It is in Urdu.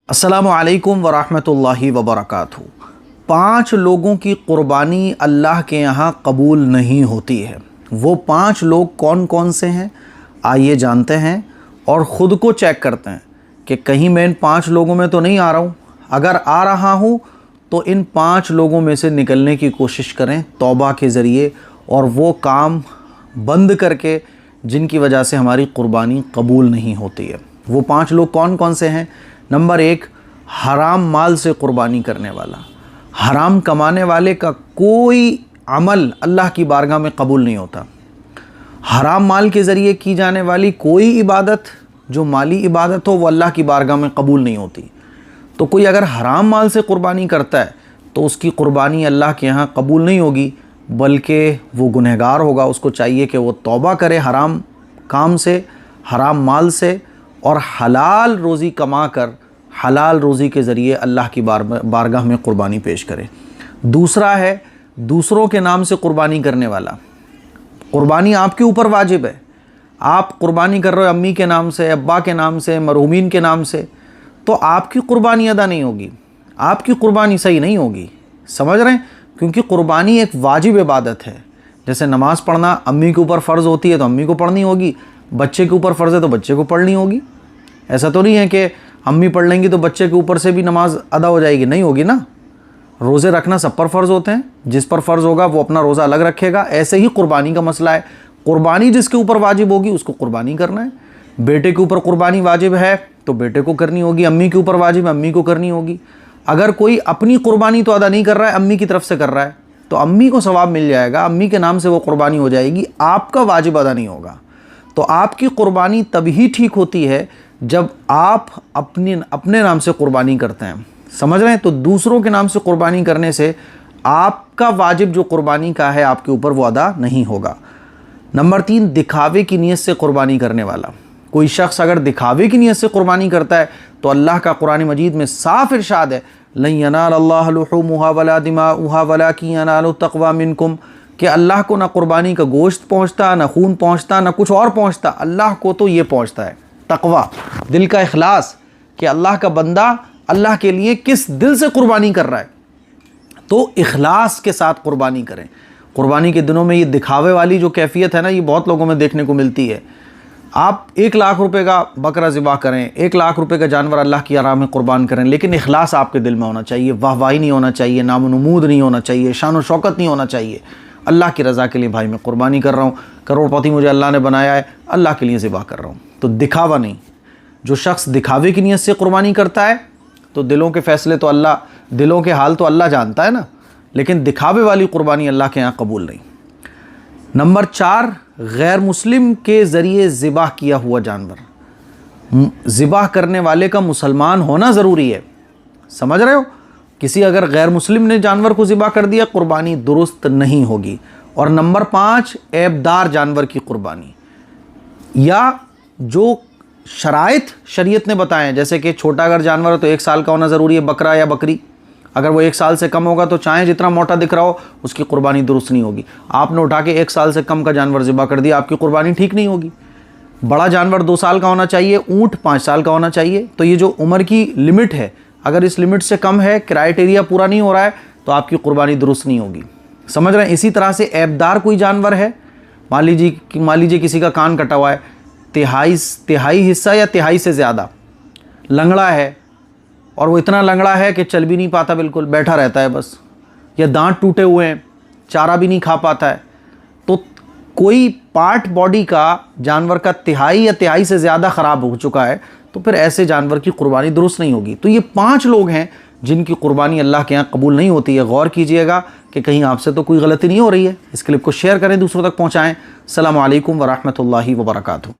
السلام علیکم ورحمۃ اللہ وبرکاتہ۔ 5 لوگوں کی قربانی اللہ کے یہاں قبول نہیں ہوتی ہے۔ وہ 5 لوگ کون کون سے ہیں؟ آئیے جانتے ہیں اور خود کو چیک کرتے ہیں کہ کہیں میں ان 5 لوگوں میں تو نہیں آ رہا ہوں۔ اگر آ رہا ہوں تو ان 5 لوگوں میں سے نکلنے کی کوشش کریں توبہ کے ذریعے، اور وہ کام بند کر کے جن کی وجہ سے ہماری قربانی قبول نہیں ہوتی ہے۔ وہ 5 لوگ کون کون سے ہیں؟ نمبر 1، حرام مال سے قربانی کرنے والا۔ حرام کمانے والے کا کوئی عمل اللہ کی بارگاہ میں قبول نہیں ہوتا۔ حرام مال کے ذریعے کی جانے والی کوئی عبادت جو مالی عبادت ہو وہ اللہ کی بارگاہ میں قبول نہیں ہوتی۔ تو کوئی اگر حرام مال سے قربانی کرتا ہے تو اس کی قربانی اللہ کے یہاں قبول نہیں ہوگی، بلکہ وہ گنہگار ہوگا۔ اس کو چاہیے کہ وہ توبہ کرے حرام کام سے، حرام مال سے، اور حلال روزی کما کر حلال روزی کے ذریعے اللہ کی بارگاہ میں قربانی پیش کرے۔ دوسرا ہے دوسروں کے نام سے قربانی کرنے والا۔ قربانی آپ کے اوپر واجب ہے، آپ قربانی کر رہے ہو امی کے نام سے، ابا کے نام سے، مرحومین کے نام سے، تو آپ کی قربانی ادا نہیں ہوگی، آپ کی قربانی صحیح نہیں ہوگی۔ سمجھ رہے ہیں؟ کیونکہ قربانی ایک واجب عبادت ہے۔ جیسے نماز پڑھنا امی کے اوپر فرض ہوتی ہے تو امی کو پڑھنی ہوگی، بچے کے اوپر فرض ہے تو بچے کو پڑھنی ہوگی۔ ایسا تو نہیں ہے کہ امی پڑھ لیں گی تو بچے کے اوپر سے بھی نماز ادا ہو جائے گی، نہیں ہوگی نا۔ روزے رکھنا سب پر فرض ہوتے ہیں، جس پر فرض ہوگا وہ اپنا روزہ الگ رکھے گا۔ ایسے ہی قربانی کا مسئلہ ہے، قربانی جس کے اوپر واجب ہوگی اس کو قربانی کرنا ہے۔ بیٹے کے اوپر قربانی واجب ہے تو بیٹے کو کرنی ہوگی، امی کے اوپر واجب ہے امی کو کرنی ہوگی۔ اگر کوئی اپنی قربانی تو ادا نہیں کر رہا ہے، امی کی طرف سے کر رہا ہے، تو امی کو ثواب مل جائے گا، امی کے نام سے وہ قربانی ہو جائے گی، آپ کا واجب ادا نہیں ہوگا۔ تو آپ کی قربانی تبھی ٹھیک ہوتی ہے جب آپ اپنے نام سے قربانی کرتے ہیں۔ سمجھ رہے ہیں؟ تو دوسروں کے نام سے قربانی کرنے سے آپ کا واجب جو قربانی کا ہے آپ کے اوپر وہ ادا نہیں ہوگا۔ نمبر 3، دکھاوے کی نیت سے قربانی کرنے والا۔ کوئی شخص اگر دکھاوے کی نیت سے قربانی کرتا ہے تو اللہ کا قرآن مجید میں صاف ارشاد ہے، لَن يَنَالَ اللَّهَ لُحُومُهَا وَلَا دِمَاؤُهَا وَلَكِنْ يَنَالُهُ التَّقْوَى مِنْكُمْ، کہ اللہ کو نہ قربانی کا گوشت پہنچتا، نہ خون پہنچتا، نہ کچھ اور پہنچتا، اللہ کو تو یہ پہنچتا ہے تقویٰ، دل کا اخلاص، کہ اللہ کا بندہ اللہ کے لیے کس دل سے قربانی کر رہا ہے۔ تو اخلاص کے ساتھ قربانی کریں۔ قربانی کے دنوں میں یہ دکھاوے والی جو کیفیت ہے نا، یہ بہت لوگوں میں دیکھنے کو ملتی ہے۔ آپ 1 لاکھ روپے کا بکرا ذبح کریں، 1 لاکھ روپے کا جانور اللہ کی راہ میں قربان کریں، لیکن اخلاص آپ کے دل میں ہونا چاہیے، واہ واہی نہیں ہونا چاہیے، نام و نمود نہیں ہونا چاہیے، شان و شوکت نہیں ہونا چاہیے۔ اللہ کی رضا کے لیے بھائی میں قربانی کر رہا ہوں، کروڑ پتی مجھے اللہ نے بنایا ہے، اللہ کے لیے ذبح کر رہا ہوں۔ تو دکھاوا نہیں۔ جو شخص دکھاوے کی نیت سے قربانی کرتا ہے تو دلوں کے فیصلے تو اللہ، دلوں کے حال تو اللہ جانتا ہے نا، لیکن دکھاوے والی قربانی اللہ کے یہاں قبول نہیں۔ نمبر 4، غیر مسلم کے ذریعے ذبح کیا ہوا جانور۔ ذبح کرنے والے کا مسلمان ہونا ضروری ہے۔ سمجھ رہے ہو؟ کسی اگر غیر مسلم نے جانور کو ذبح کر دیا قربانی درست نہیں ہوگی۔ اور نمبر 5، عیبدار جانور کی قربانی، یا جو شرائط شریعت نے بتائے ہیں، جیسے کہ چھوٹا اگر جانور ہے تو 1 سال کا ہونا ضروری ہے، بکرا یا بکری۔ اگر وہ 1 سال سے کم ہوگا تو چاہے جتنا موٹا دکھ رہا ہو اس کی قربانی درست نہیں ہوگی۔ آپ نے اٹھا کے 1 سال سے کم کا جانور ذبح کر دیا، آپ کی قربانی ٹھیک نہیں ہوگی۔ بڑا جانور 2 سال کا ہونا چاہیے، اونٹ 5 سال کا ہونا چاہیے۔ تو یہ جو عمر کی لمٹ ہے، اگر اس لمٹ سے کم ہے، کرائٹیریا پورا نہیں ہو رہا ہے، تو آپ کی قربانی درست نہیں ہوگی۔ سمجھ رہے ہیں؟ اسی طرح سے عیبدار کوئی جانور ہے، مان لیجیے کسی کا کان کٹا ہوا ہے، تہائی حصہ یا تہائی سے زیادہ، لنگڑا ہے، اور وہ اتنا لنگڑا ہے کہ چل بھی نہیں پاتا، بالکل بیٹھا رہتا ہے بس، یا دانت ٹوٹے ہوئے ہیں، چارہ بھی نہیں کھا پاتا ہے، تو کوئی پارٹ باڈی کا جانور کا تہائی یا تہائی سے زیادہ خراب ہو چکا ہے تو پھر ایسے جانور کی قربانی درست نہیں ہوگی۔ تو یہ 5 لوگ ہیں جن کی قربانی اللہ کے یہاں قبول نہیں ہوتی ہے۔ غور کیجئے گا کہ کہیں آپ سے تو کوئی غلطی نہیں ہو رہی ہے۔ اس کلپ کو شیئر کریں، دوسروں تک پہنچائیں۔ السلام علیکم ورحمۃ اللہ وبرکاتہ۔